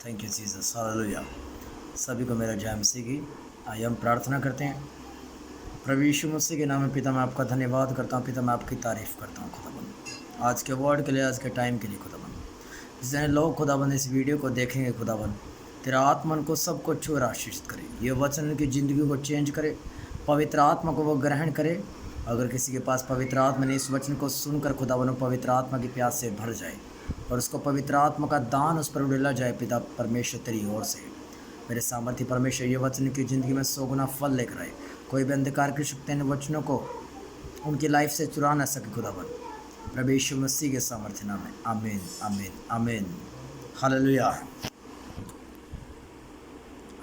Thank you Jesus, hallelujah. सभी को मेरा जय मसीह की। आइए हम प्रार्थना करते हैं। प्रभु यीशु मसीह के नाम में पिता, मैं आपका धन्यवाद करता हूँ। पिता, मैं आपकी तारीफ़ करता हूँ खुदाबंद, आज के वर्ड के लिए, आज के टाइम के लिए खुदाबंद। जितने लोग खुदाबंद इस वीडियो को देखेंगे खुदाबंद, तेरा आत्मा उनको सबको छू और आशीषित करे। ये वचन उनकी ज़िंदगी को चेंज करे, पवित्र आत्मा को वो ग्रहण करे। अगर किसी के पास पवित्र आत्मा ने इस वचन को सुनकर खुदाबंद पवित्र आत्मा की प्यास से भर जाए और उसको पवित्र आत्मा का दान उस पर उड़ेला जाए। पिता परमेश्वर तेरी ओर से मेरे सामर्थ्य परमेश्वर ये वचन की ज़िंदगी में 100 गुना फल लेकर आए। कोई भी अंधकार की शक्ति इन वचनों को उनकी लाइफ से चुरा ना सके खुदाबंद, प्रभु यीशु मसीह के सामर्थ्य नाम में, आमीन आमीन आमीन, हालेलुया।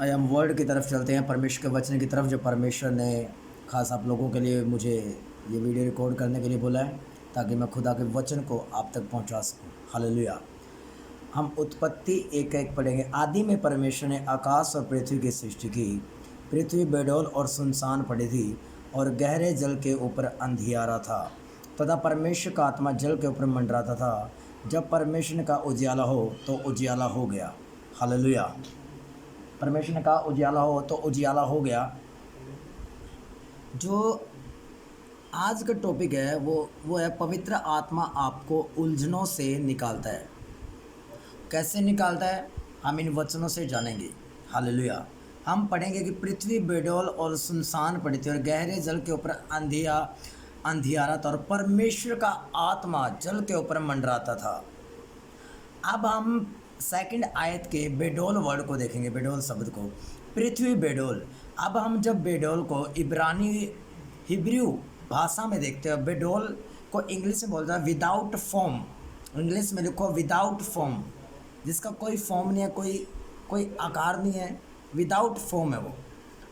आइए हम वर्ड की तरफ चलते हैं, परमेश्वर के वचन की तरफ, जो परमेश्वर ने खास आप लोगों के लिए मुझे ये वीडियो रिकॉर्ड करने के लिए बोला है, ताकि मैं खुदा के वचन को आप तक पहुंचा सकूं। हालेलुया। हम उत्पत्ति 1:1 पढ़ेंगे। आदि में परमेश्वर ने आकाश और पृथ्वी की सृष्टि की। पृथ्वी बेडौल और सुनसान पड़ी थी और गहरे जल के ऊपर अंधियारा था, तथा परमेश्वर का आत्मा जल के ऊपर मंडराता था। जब परमेश्वर ने कहा उजियाला हो, तो उजियाला हो गया। हालेलुया। परमेश्वर ने कहा उजियाला हो, तो उजियाला हो गया। जो आज का टॉपिक है वो है पवित्र आत्मा आपको उलझनों से निकालता है। कैसे निकालता है, हम इन वचनों से जानेंगे। हालेलुया। हम पढ़ेंगे कि पृथ्वी बेडौल और सुनसान पड़ी थी और गहरे जल के ऊपर अंधियारा था और परमेश्वर का आत्मा जल के ऊपर मंडराता था। अब हम सेकंड आयत के बेडौल वर्ड को देखेंगे, बेडौल शब्द को, पृथ्वी बेडौल। अब हम जब बेडौल को इब्रानी हिब्रू भाषा में देखते हैं, बेडौल को इंग्लिश में बोलता है विदाउट फॉर्म। इंग्लिश में लिखो विदाउट फॉर्म, जिसका कोई फॉर्म नहीं है, कोई आकार नहीं है, विदाउट फॉर्म है वो।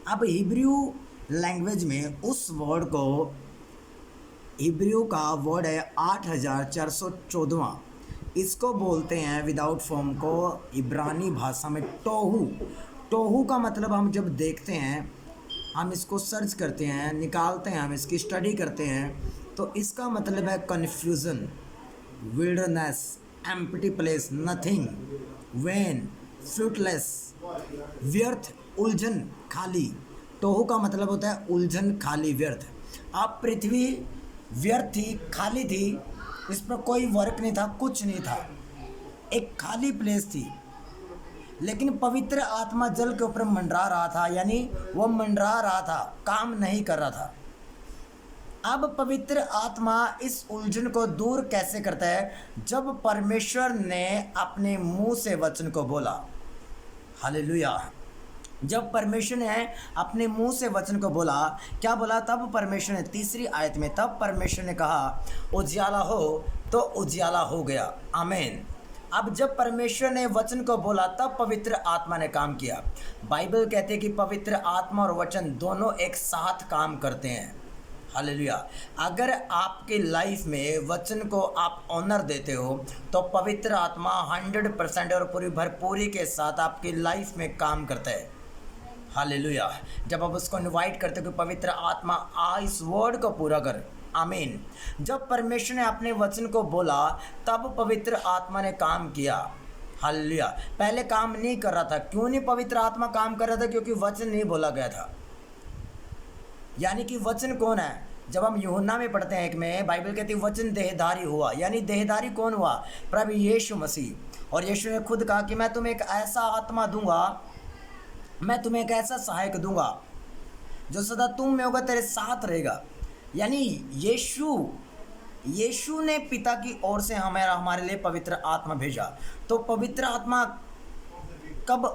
अब हिब्रू लैंग्वेज में उस वर्ड को, हिब्रू का वर्ड है 8414, इसको बोलते हैं विदाउट फॉर्म को इब्रानी भाषा में टोहू। टोहू का मतलब हम जब देखते हैं, हम इसको सर्च करते हैं, निकालते हैं, हम इसकी स्टडी करते हैं, तो इसका मतलब है confusion, wilderness, empty place, nothing, when, fruitless, व्यर्थ, उलझन, खाली। टोहू का मतलब होता है उलझन, खाली, व्यर्थ। अब पृथ्वी व्यर्थ थी, खाली थी, इस पर कोई वर्क नहीं था, कुछ नहीं था, एक खाली प्लेस थी। लेकिन पवित्र आत्मा जल के ऊपर मंडरा रहा था, यानी वो मंडरा रहा था, काम नहीं कर रहा था। अब पवित्र आत्मा इस उलझन को दूर कैसे करता है? जब परमेश्वर ने अपने मुंह से वचन को बोला। हालेलुया। जब परमेश्वर ने अपने मुंह से वचन को बोला, क्या बोला? तब परमेश्वर ने, तीसरी आयत में, तब परमेश्वर ने कहा उजियाला हो, तो उजियाला हो गया। आमीन। अब जब परमेश्वर ने वचन को बोला, तब पवित्र आत्मा ने काम किया। बाइबल कहते हैं कि पवित्र आत्मा और वचन दोनों एक साथ काम करते हैं। हालेलुया। अगर आपकी लाइफ में वचन को आप ऑनर देते हो, तो पवित्र आत्मा 100% और पूरी भरपूरी के साथ आपकी लाइफ में काम करता है। हालेलुया। जब आप उसको इनवाइट करते हो कि पवित्र आत्मा आ इस वर्ड को पूरा कर। आमीन। जब परमेश्वर ने अपने वचन को बोला, तब पवित्र आत्मा ने काम किया। हालेलुया। पहले काम नहीं कर रहा था। क्यों नहीं पवित्र आत्मा काम कर रहा था? क्योंकि वचन नहीं बोला गया था। यानी कि वचन कौन है? जब हम यूहन्ना में पढ़ते हैं एक में, बाइबल कहती है वचन देहधारी हुआ। यानी देहधारी कौन हुआ? प्रभु यीशु मसीह। और यीशु ने खुद कहा कि मैं तुम्हें एक ऐसा आत्मा दूंगा, मैं तुम्हें एक ऐसा सहायक दूंगा जो सदा तुम में होगा, तेरे साथ रहेगा। यानी यीशु ने पिता की ओर से हमारे लिए पवित्र आत्मा भेजा। तो पवित्र आत्मा कब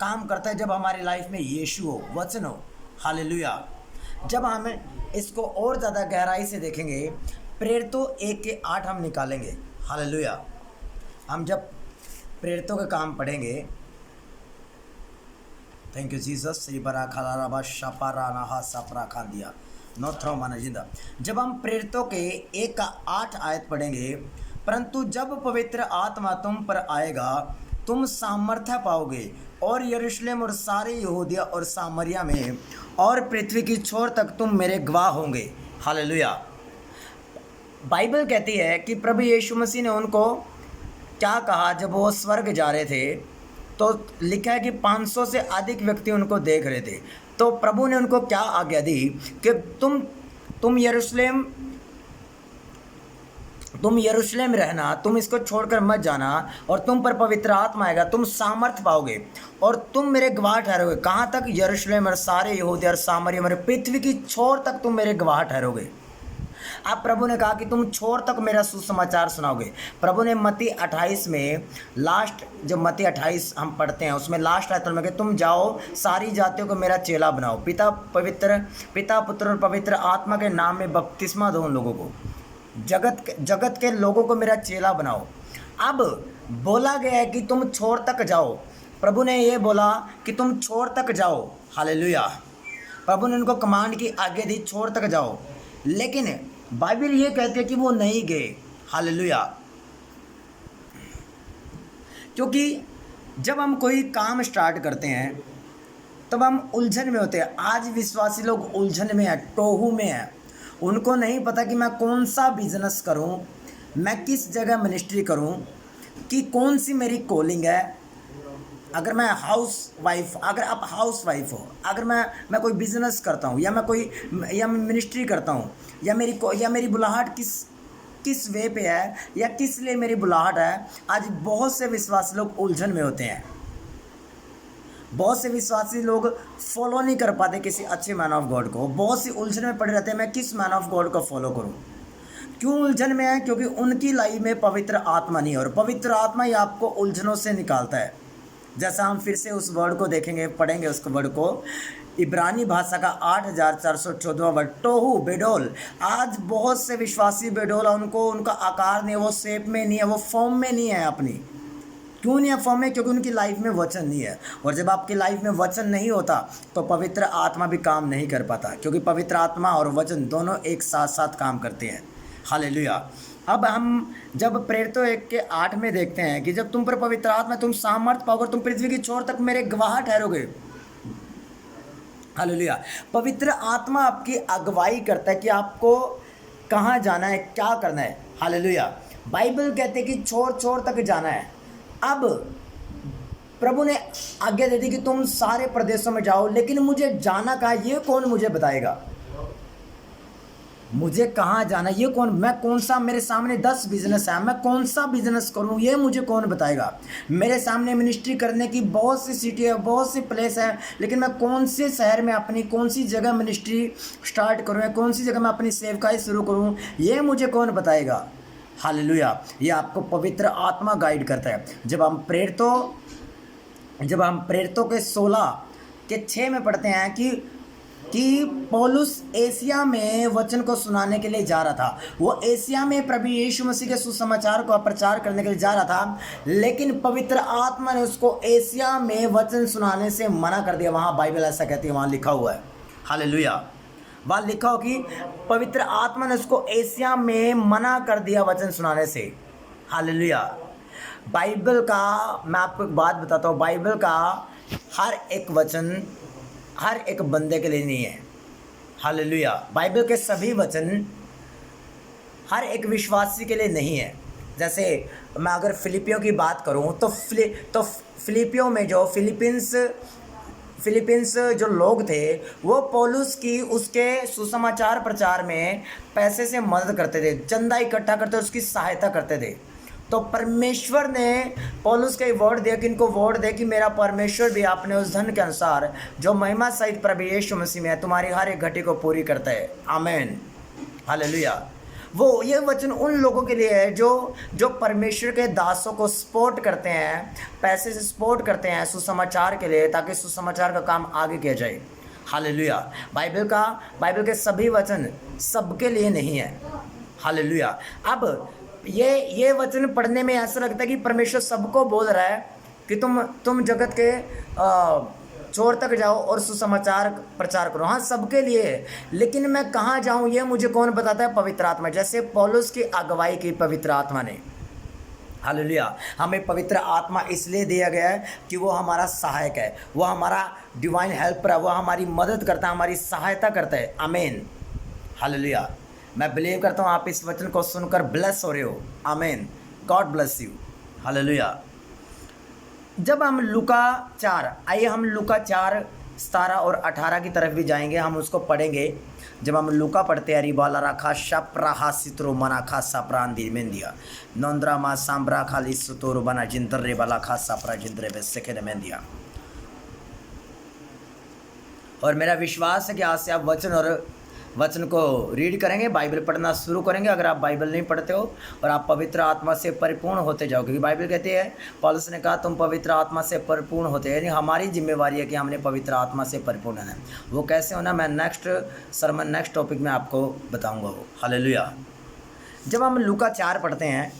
काम करता है? जब हमारी लाइफ में यीशु हो, वचन हो। हालेलुया। जब हम इसको और ज़्यादा गहराई से देखेंगे, प्रेरितों 1:8 हम निकालेंगे। हालेलुया। हम जब प्रेरितों के काम पढ़ेंगे, थैंक यू जीसस, श्री बरा खाला शापारा नहा सपरा खा दिया नो थ्रो माना जिंदा। जब हम प्रेरितों के 1:8 आयत पढ़ेंगे, परंतु जब पवित्र आत्मा तुम पर आएगा, तुम सामर्थ्य पाओगे और यरूशलेम और सारे यहूदिया और सामरिया में और पृथ्वी की छोर तक तुम मेरे गवाह होंगे। हालेलुया। बाइबल कहती है कि प्रभु यीशु मसीह ने उनको क्या कहा जब वो स्वर्ग जा रहे थे? तो लिखा है कि 500 से अधिक व्यक्ति उनको देख रहे थे। तो प्रभु ने उनको क्या आज्ञा दी कि तुम यरूशलेम रहना, तुम इसको छोड़कर मत जाना, और तुम पर पवित्र आत्मा आएगा, तुम सामर्थ पाओगे और तुम मेरे गवाह ठहरोगे। कहाँ तक? यरूशलेम और सारे यहूदिया और सामरिया, मेरे पृथ्वी की छोर तक तुम मेरे गवाह ठहरोगे। अब प्रभु ने कहा कि तुम छोर तक मेरा सुसमाचार सुनाओगे। प्रभु ने मत्ती 28 में लास्ट, जब मत्ती 28 हम पढ़ते हैं उसमें लास्ट आयत में कि तुम जाओ सारी जातियों को मेरा चेला बनाओ, पिता पुत्र और पवित्र आत्मा के नाम में बपतिस्मा दो उन लोगों को, जगत के लोगों को मेरा चेला बनाओ। अब बोला गया है कि तुम छोर तक जाओ। प्रभु ने ये बोला कि तुम छोर तक जाओ। हालेलुया। प्रभु ने उनको कमांड की, आगे दी, छोर तक जाओ। लेकिन बाइबल ये कहती है कि वो नहीं गए। हालेलुया। क्योंकि जब हम कोई काम स्टार्ट करते हैं तब हम उलझन में होते हैं। आज विश्वासी लोग उलझन में है, टोहू में है। उनको नहीं पता कि मैं कौन सा बिजनेस करूं, मैं किस जगह मिनिस्ट्री करूं, कि कौन सी मेरी कॉलिंग है। अगर मैं अगर आप हाउस वाइफ हो, अगर मैं कोई बिजनेस करता हूँ, या मैं मिनिस्ट्री करता हूँ, या मेरी बुलाहट किस वे पे है, या किस लिए मेरी बुलाहट है। आज बहुत से विश्वासी लोग उलझन में होते हैं। बहुत से विश्वासी लोग फॉलो नहीं कर पाते किसी अच्छे मैन ऑफ गॉड को। बहुत सी उलझन में पड़े रहते हैं, मैं किस मैन ऑफ गॉड को फॉलो करूं। क्यों उलझन में है? क्योंकि उनकी लाइफ में पवित्र आत्मा नहीं है, और पवित्र आत्मा ही आपको उलझनों से निकालता है। जैसा हम फिर से उस वर्ड को देखेंगे, पढ़ेंगे उस वर्ड को, इब्रानी भाषा का 8414 वर्ड, टोहू बेडोल। आज बहुत से विश्वासी बेडोल, उनका आकार नहीं है, वो शेप में नहीं है, वो फॉर्म में नहीं है अपनी। क्यों नहीं है फॉर्म में? क्योंकि उनकी लाइफ में वचन नहीं है। और जब आपकी लाइफ में वचन नहीं होता तो पवित्र आत्मा भी काम नहीं कर पाता, क्योंकि पवित्र आत्मा और वचन दोनों एक साथ साथ काम करते हैं। हालेलुया। अब हम जब प्रेरितों 1:8 में देखते हैं कि जब तुम पर पवित्र आत्मा, तुम सामर्थ पाओगे, तुम पृथ्वी की छोर तक मेरे गवाह ठहरोगे। हालेलुया। पवित्र आत्मा आपकी अगुवाई करता है कि आपको कहाँ जाना है, क्या करना है। हालेलुया। बाइबल कहते हैं कि छोर तक जाना है। अब प्रभु ने आज्ञा दे दी कि तुम सारे प्रदेशों में जाओ, लेकिन मुझे जाना कहाँ, ये कौन मुझे बताएगा? मुझे कहाँ जाना, ये कौन? मैं कौन सा, मेरे सामने 10 बिजनेस है, मैं कौन सा बिजनेस करूँ, ये मुझे कौन बताएगा? मेरे सामने मिनिस्ट्री करने की बहुत सी सिटी है, बहुत सी प्लेस है, लेकिन मैं कौन से शहर में अपनी कौन सी जगह मिनिस्ट्री स्टार्ट करूँ, या कौन सी जगह मैं अपनी सेवकाई शुरू करूँ, ये मुझे कौन बताएगा? हालेलुया। ये आपको पवित्र आत्मा गाइड करता है। जब हम प्रेरितों के 16:6 में पढ़ते हैं कि पौलुस एशिया में वचन को सुनाने के लिए जा रहा था। वो एशिया में प्रभु यीशु मसीह के सुसमाचार को प्रचार करने के लिए जा रहा था, लेकिन पवित्र आत्मा ने उसको एशिया में वचन सुनाने से मना कर दिया। वहाँ बाइबल ऐसा कहती है, वहाँ लिखा हुआ है। हालेलुया। वहाँ लिखा हो कि पवित्र आत्मा ने उसको एशिया में मना कर दिया वचन सुनाने से। हालेलुया। बाइबल का मैं आपको एक बात बताता हूँ, बाइबल का हर एक वचन हर एक बंदे के लिए नहीं है। हालेलुया। बाइबल के सभी वचन हर एक विश्वासी के लिए नहीं है। जैसे मैं अगर फिलिपियों की बात करूं तो फिलिपियों में जो फिलीपींस जो लोग थे, वो पौलुस की उसके सुसमाचार प्रचार में पैसे से मदद करते थे, चंदा इकट्ठा करते, उसकी सहायता करते थे। तो परमेश्वर ने पौलुस का वर्ड दिया कि इनको वर्ड दे कि मेरा परमेश्वर भी आपने उस धन के अनुसार जो महिमा सहित प्रभु यीशु मसीह में है, तुम्हारी हर एक घटी को पूरी करता है। आमीन। हालेलुया। वो ये वचन उन लोगों के लिए है जो परमेश्वर के दासों को सपोर्ट करते हैं, पैसे से सपोर्ट करते हैं सुसमाचार के लिए, ताकि सुसमाचार का काम आगे किया जाए। हालेलुया। बाइबल के सभी वचन सबके लिए नहीं है। हालेलुया। अब ये वचन पढ़ने में ऐसा लगता है कि परमेश्वर सबको बोल रहा है कि तुम जगत के छोर तक जाओ और सुसमाचार प्रचार करो। हाँ, सबके लिए है, लेकिन मैं कहाँ जाऊँ ये मुझे कौन बताता है? पवित्र आत्मा। जैसे पौलुस की अगुवाई की पवित्र आत्मा ने। हालेलुया। हमें पवित्र आत्मा इसलिए दिया गया है कि वो हमारा सहायक है, वो हमारा डिवाइन हेल्पर है, वो हमारी मदद करता है, हमारी सहायता करता है। आमीन। हालेलुया। मैं बिलीव करता हूँ आप इस वचन को सुनकर ब्लेस हो रहे हो। आमीन। God bless you. हालेलुया। जब हम लूका 4, आइए हम लूका 4 17 और 18 की तरफ भी जाएंगे, हम उसको पढ़ेंगे। जब हम लूका पढ़ते हैं, रिबाला रखा शप्रा हासित्रो मना खा सप्रांदी मेंदिया नोंद्रा मा सांब्रा खाली सुतोर बना जिंतर रेबाला खा सप्रा जिंतरे बेसेखे मेंदिया। और मेरा विश्वास है कि आज से आप वचन को रीड करेंगे, बाइबल पढ़ना शुरू करेंगे। अगर आप बाइबल नहीं पढ़ते हो और आप पवित्र आत्मा से परिपूर्ण होते जाओ, क्योंकि बाइबल कहती है, पौलुस ने कहा तुम पवित्र आत्मा से परिपूर्ण होते, यानी हमारी जिम्मेवारी है कि हमने पवित्र आत्मा से परिपूर्ण होना है। वो कैसे होना, मैं नेक्स्ट टॉपिक में आपको बताऊँगा वो। हालेलुया। जब हम लूका 4 पढ़ते हैं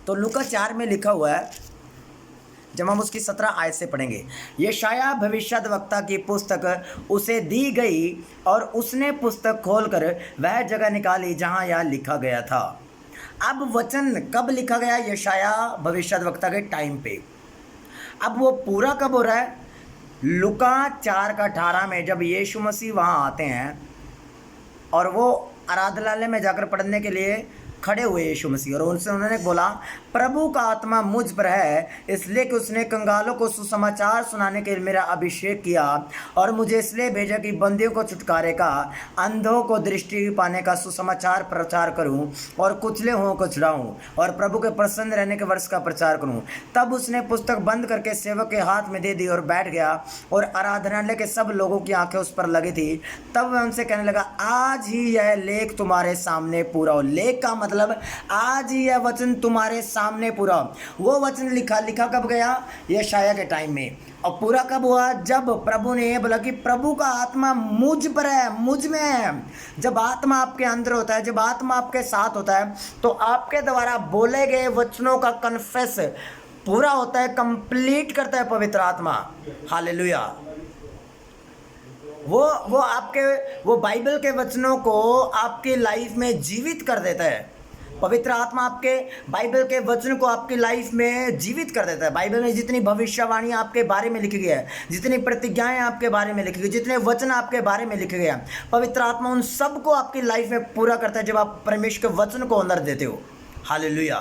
तो लूका 4 में लिखा हुआ है, जब हम उसकी 17 आयत से पढ़ेंगे, यशायाह भविष्यद्वक्ता की पुस्तक उसे दी गई और उसने पुस्तक खोलकर वह जगह निकाली जहां यह लिखा गया था। अब वचन कब लिखा गया? यशायाह भविष्यद्वक्ता के टाइम पे। अब वो पूरा कब हो रहा है? लूका 4 का 18 में जब यीशु मसीह वहाँ आते हैं और वो आराधनालय में जाकर पढ़ने के लिए खड़े हुए यीशु मसीह, और उनसे उन्होंने बोला प्रभु का आत्मा मुझ पर है, इसलिए कि उसने कंगालों को सुसमाचार सुनाने के लिए मेरा अभिषेक किया, और मुझे इसलिए भेजा कि बंदियों को छुटकारे का, अंधों को दृष्टि पाने का सुसमाचार प्रचार करूं, और कुचले हुओं को छुड़ाऊं, और प्रभु के प्रसन्न रहने के वर्ष का प्रचार करूं। तब उसने पुस्तक बंद करके सेवक के हाथ में दे दी और बैठ गया, और आराधनालय के सब लोगों की आंखें उस पर लगी थी। तब वह उनसे कहने लगा, आज ही यह लेख तुम्हारे सामने पूरा हो। लेख का मतलब आज ही यह वचन तुम्हारे सामने पूरा। वो वचन लिखा कब गया? यशायाह के टाइम में। और पूरा कब हुआ? जब प्रभु ने बोला कि प्रभु का आत्मा मुझ पर है, मुझ में है। जब आत्मा आपके अंदर होता है, जब आत्मा आपके साथ होता है, तो आपके द्वारा बोले गए वचनों का कन्फेस पूरा होता है, कंप्लीट करता है पवित्र आत्मा। हालेलुया। वो बाइबल के वचनों को आपकी लाइफ में जीवित कर देता है। पवित्र आत्मा आपके बाइबल के वचन को आपकी लाइफ में जीवित कर देता है। बाइबल में जितनी भविष्यवाणी आपके बारे में लिखी गई है, जितनी प्रतिज्ञाएं आपके बारे में लिखी गई, जितने वचन आपके बारे में लिखे गए हैं, पवित्र आत्मा उन सब को आपकी लाइफ में पूरा करता है जब आप परमेश्वर के वचन को अंदर देते हो। हालेलुया।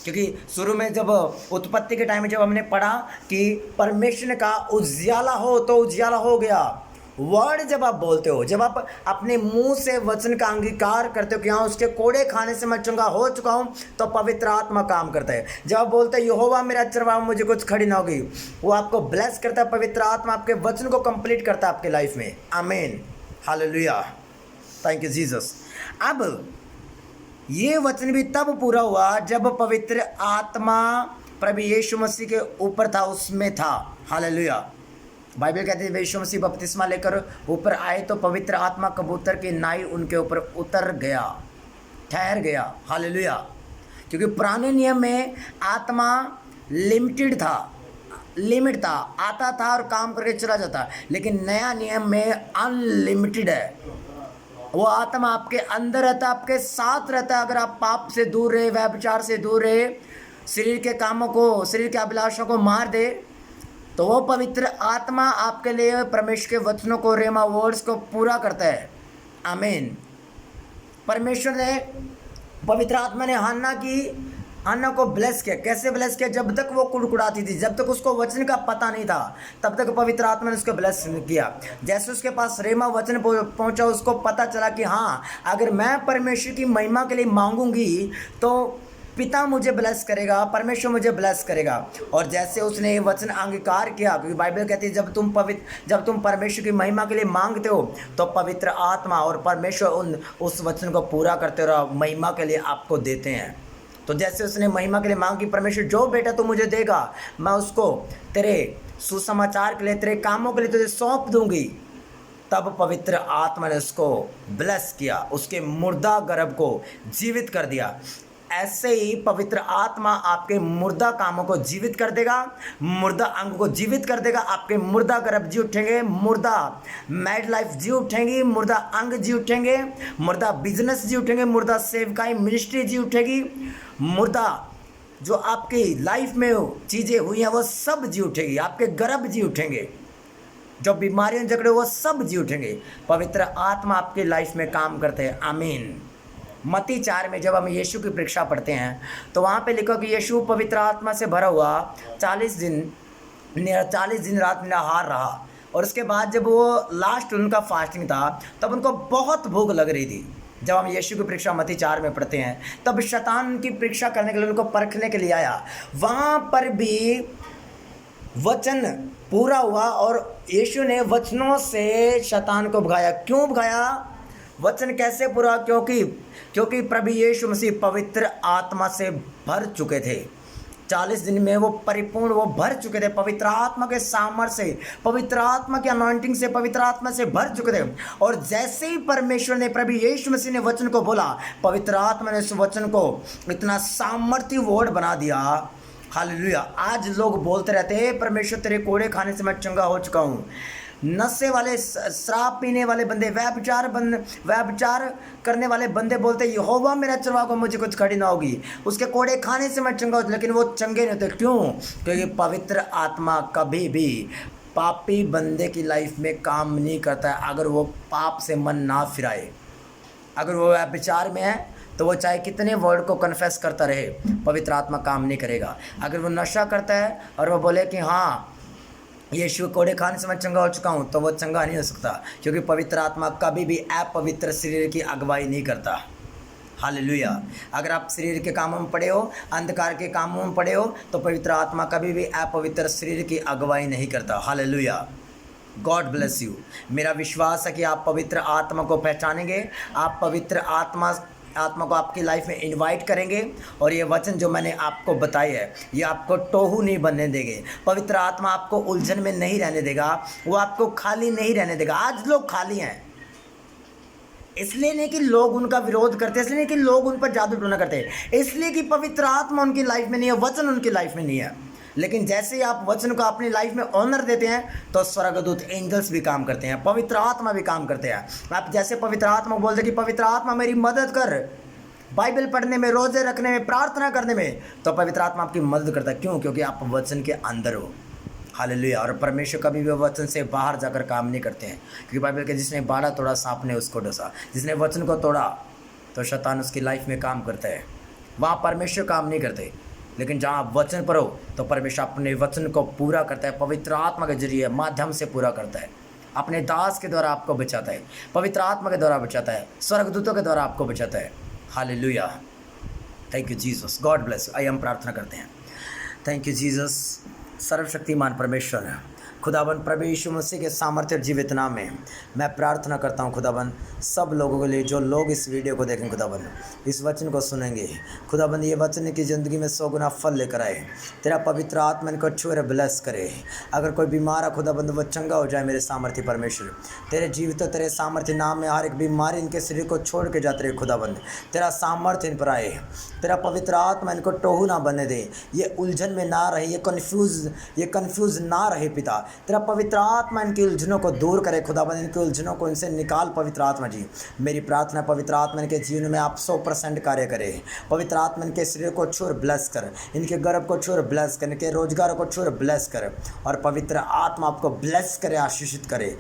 क्योंकि शुरू में जब उत्पत्ति के टाइम में जब हमने पढ़ा कि परमेश्वर ने कहा उजियाला हो, तो उजियाला हो गया। वर्ड जब आप बोलते हो, जब आप अपने मुंह से वचन का अंगीकार करते हो कि हाँ उसके कोड़े खाने से मैं चंगा हो चुका हूँ, तो पवित्र आत्मा काम करता है। जब आप बोलते हैं यहोवा मेरा चरवाहा, मुझे कुछ खड़ी ना होगी, वो आपको ब्लेस करता है। पवित्र आत्मा आपके वचन को कंप्लीट करता है आपके लाइफ में। आमीन। हालेलुया। Thank you Jesus. अब ये वचन भी तब पूरा हुआ जब पवित्र आत्मा प्रभु यीशु मसीह के ऊपर था, उसमें था। हालेलुया। बाइबल कहती है यीशु मसीह बपतिस्मा लेकर ऊपर आए तो पवित्र आत्मा कबूतर की नाई उनके ऊपर उतर गया, ठहर गया। हालेलुया। क्योंकि पुराने नियम में आत्मा लिमिटेड था, लिमिट था, आता था और काम करके चला जाता, लेकिन नया नियम में अनलिमिटेड है। वो आत्मा आपके अंदर रहता है, आपके साथ रहता है। अगर आप पाप से दूर रहे, व्यभिचार से दूर रहे, शरीर के कामों को, शरीर के अभिलाषों को मार दे, तो वो पवित्र आत्मा आपके लिए परमेश्वर के वचनों को, रेमा वर्ड्स को पूरा करता है। आमीन। परमेश्वर ने, पवित्र आत्मा ने हन्ना को ब्लेस किया। कैसे ब्लेस किया? जब तक वो कुड़कुड़ाती थी, जब तक उसको वचन का पता नहीं था, तब तक पवित्र आत्मा ने उसको ब्लेस किया। जैसे उसके पास रेमा वचन पहुंचा, उसको पता चला कि हाँ अगर मैं परमेश्वर की महिमा के लिए मांगूंगी तो पिता मुझे ब्लेस करेगा, परमेश्वर मुझे ब्लेस करेगा। और जैसे उसने वचन अंगीकार किया, क्योंकि बाइबल कहती है जब तुम परमेश्वर की महिमा के लिए मांगते हो तो पवित्र आत्मा और परमेश्वर उस वचन को पूरा करते और महिमा के लिए आपको देते हैं। तो जैसे उसने महिमा के लिए मांग की, परमेश्वर जो बेटा तू मुझे देगा मैं उसको तेरे सुसमाचार के लिए, तेरे कामों के लिए तुझे सौंप दूंगी। तब पवित्र आत्मा ने उसको ब्लेस किया, उसके मुर्दा गर्भ को जीवित कर दिया। ऐसे ही पवित्र आत्मा आपके मुर्दा कामों को जीवित कर देगा, मुर्दा अंग को जीवित कर देगा। आपके मुर्दा गर्भ जी उठेंगे, मुर्दा मैरिड लाइफ जी उठेंगी, मुर्दा अंग जी उठेंगे, मुर्दा बिजनेस जी उठेंगे, मुर्दा सेवकाई मिनिस्ट्री जी उठेगी, मुर्दा जो आपकी लाइफ में चीज़ें हुई हैं वो सब जी उठेगी, आपके गर्भ जी उठेंगे, जो बीमारियां झगड़े वो सब जी उठेंगे। पवित्र आत्मा आपकी लाइफ में काम करते हैं। आमीन। मत्ती 4 में जब हम यीशु की परीक्षा पढ़ते हैं तो वहाँ पे लिखा कि यीशु पवित्र आत्मा से भरा हुआ 40 दिन रात निराहार रहा। और उसके बाद जब वो लास्ट उनका फास्टिंग था तब उनको बहुत भूख लग रही थी। जब हम यीशु की परीक्षा मत्ती 4 में पढ़ते हैं तब शैतान की परीक्षा करने के लिए, उनको परखने के लिए आया। वहाँ पर भी वचन पूरा हुआ और यीशु ने वचनों से शैतान को भगाया। क्यों भगाया? वचन कैसे पूरा? क्योंकि प्रभु यीशु मसीह पवित्र आत्मा से भर चुके थे। 40 दिन में वो परिपूर्ण, वो भर चुके थे पवित्र आत्मा के सामर्थ्य से, पवित्र आत्मा के अनॉइंटिंग से, पवित्र आत्मा से भर चुके थे। और जैसे ही परमेश्वर ने, प्रभु यीशु मसीह ने वचन को बोला, पवित्र आत्मा ने उस वचन को इतना सामर्थ्य वर्ड बना दिया। हालेलुया। आज लोग बोलते रहते हैं परमेश्वर तेरे कोड़े खाने से मैं चंगा हो चुका हूँ। नशे वाले, शराब पीने वाले बंदे, व्यभिचार करने वाले बंदे बोलते यहोवा मेरा चरवाहा को, मुझे कुछ खड़ी ना होगी, उसके कोड़े खाने से मैं चंगा हो। लेकिन वो चंगे नहीं होते। क्यों? क्योंकि पवित्र आत्मा कभी भी पापी बंदे की लाइफ में काम नहीं करता है अगर वो पाप से मन ना फिराए। अगर वो व्यभिचार में है तो वो चाहे कितने वर्ड को कन्फेस करता रहे, पवित्र आत्मा काम नहीं करेगा। अगर वो नशा करता है और वो बोले कि हाँ यीशु कोड़े खाने से मैं चंगा हो चुका हूँ, तो वो चंगा नहीं हो सकता, क्योंकि पवित्र आत्मा कभी भी अपवित्र शरीर की अगुवाई नहीं करता। हालेलुया। अगर आप शरीर के कामों में पड़े हो, अंधकार के कामों में पड़े हो, तो पवित्र आत्मा कभी भी अपवित्र शरीर की अगुवाई नहीं करता। हालेलुया। God bless you. मेरा विश्वास है कि आप पवित्र आत्मा को पहचानेंगे, आप पवित्र आत्मा को आपकी लाइफ में इनवाइट करेंगे और ये वचन जो मैंने आपको बताए है ये आपको टोहू नहीं बनने देंगे। पवित्र आत्मा आपको उलझन में नहीं रहने देगा, वो आपको खाली नहीं रहने देगा। आज लोग खाली हैं, इसलिए नहीं कि लोग उनका विरोध करते, इसलिए नहीं कि लोग उन पर जादू टोना करते, इसलिए कि पवित्र आत्मा उनकी लाइफ में नहीं है, वचन उनकी लाइफ में नहीं है। लेकिन जैसे ही आप वचन को अपनी लाइफ में ऑनर देते हैं तो स्वर्गदूत, एंजल्स भी काम करते हैं, पवित्र आत्मा भी काम करते हैं। आप जैसे पवित्र आत्मा को बोलते कि पवित्र आत्मा मेरी मदद कर बाइबल पढ़ने में, रोजे रखने में, प्रार्थना करने में, तो पवित्र आत्मा आपकी मदद करता है। क्यों? क्योंकि आप वचन के अंदर हो। हालेलुया। और परमेश्वर कभी भी वचन से बाहर जाकर काम नहीं करते हैं, क्योंकि बाइबल के जिसने बाड़ा तोड़ा सांप ने उसको डसा, जिसने वचन को तोड़ा तो शैतान उसकी लाइफ में काम करता है। वहाँ परमेश्वर काम नहीं करते, लेकिन जहाँ आप वचन पर हो तो परमेश्वर अपने वचन को पूरा करता है, पवित्र आत्मा के जरिए माध्यम से पूरा करता है। अपने दास के द्वारा आपको बचाता है, पवित्र आत्मा के द्वारा बचाता है, स्वर्गदूतों के द्वारा आपको बचाता है। Hallelujah. Thank you Jesus. God bless you. आइए हम प्रार्थना करते हैं। Thank you Jesus. सर्वशक्तिमान परमेश्वर, खुदाबंद प्रभु यीशु मसीह के सामर्थ्य और जीवित नाम में मैं प्रार्थना करता हूँ खुदाबंद, सब लोगों के लिए जो लोग इस वीडियो को देखें खुदाबंद, इस वचन को सुनेंगे खुदाबंद, ये वचन की ज़िंदगी में 100 गुना फल लेकर आए। तेरा पवित्र आत्मा इनको छुए ब्लेस करे। अगर कोई बीमार है खुदाबंद वो चंगा हो जाए। मेरे सामर्थ्य परमेश्वर, तेरे जीवित तेरे सामर्थ्य नाम में हर एक बीमारी इनके शरीर को छोड़ के जाते रहे खुदाबंद। तेरा सामर्थ्य इन पर आए, तेरा पवित्र आत्मा इनको टोहू ना बनने दे, ये उलझन में ना रहे, ये कन्फ्यूज ना रहे पिता। तेरा पवित्र आत्मा इनकी उलझनों को दूर करे खुदाबंद, इनकी उलझनों को इनसे निकाल पवित्र आत्मा जी। मेरी प्रार्थना पवित्र आत्मा इनके जीवन में आप 100% कार्य करे। पवित्र आत्मा इनके शरीर को छूर ब्लेस कर, इनके गर्भ को छूर ब्लेस कर, इनके रोजगार को छूर ब्लेस कर, और पवित्र आत्मा आपको ब्लेस करे, आशीषित करे।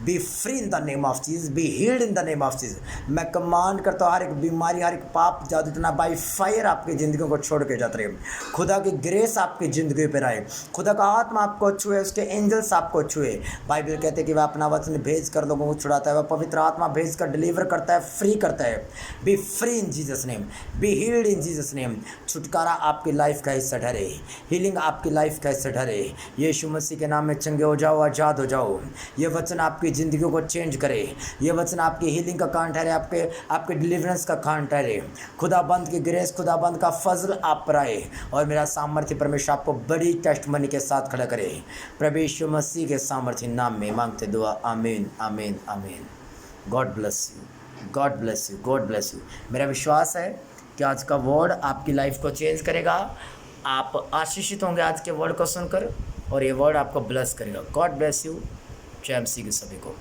B free in the name of Jesus, be healed in the name of Jesus. मैं कमांड करता हूँ हर एक बीमारी, हर एक पाप जादू टोना बाई फायर आपकी ज़िंदगी को छोड़ के जाते रहे। खुदा की ग्रेस आपकी ज़िंदगी पर आए, खुदा का आत्मा आपको छुए, उसके एंजल्स आपको छुए। बाइबल कहते हैं कि वह अपना वचन भेज कर लोगों को छुड़ाता है, वह पवित्र आत्मा भेज कर डिलीवर करता है, फ्री करता है। B free in Jesus name, be healed in Jesus name. छुटकारा आपकी लाइफ का हिस्सा ठहरे, हीलिंग आपकी लाइफ का हिस्सा ठहरे। यीशु मसीह के नाम में चंगे हो जाओ, आज़ाद हो जाओ। ये वचन आपकी ज़िंदगी को चेंज करे, ये वचन आपकी हीलिंग का कान ठहरे, आपके डिलीवरेंस का कान ठहरे। खुदाबंद की ग्रेस, खुदाबंद का फजल आप पर आए, और मेरा सामर्थ्य परमेश्वर आपको बड़ी टेस्टमनी के साथ खड़ा करे। प्रभु यीशु मसीह के सामर्थ्य नाम में मांगते दुआ, आमीन आमीन आमीन। God bless you, God bless you, God bless you. मेरा विश्वास है कि आज का वर्ड आपकी लाइफ को चेंज करेगा। आप आशीषित होंगे आज के वर्ड को सुनकर, और ये वर्ड आपको ब्लेस करेगा। God bless you. जय मसीह के सभी को।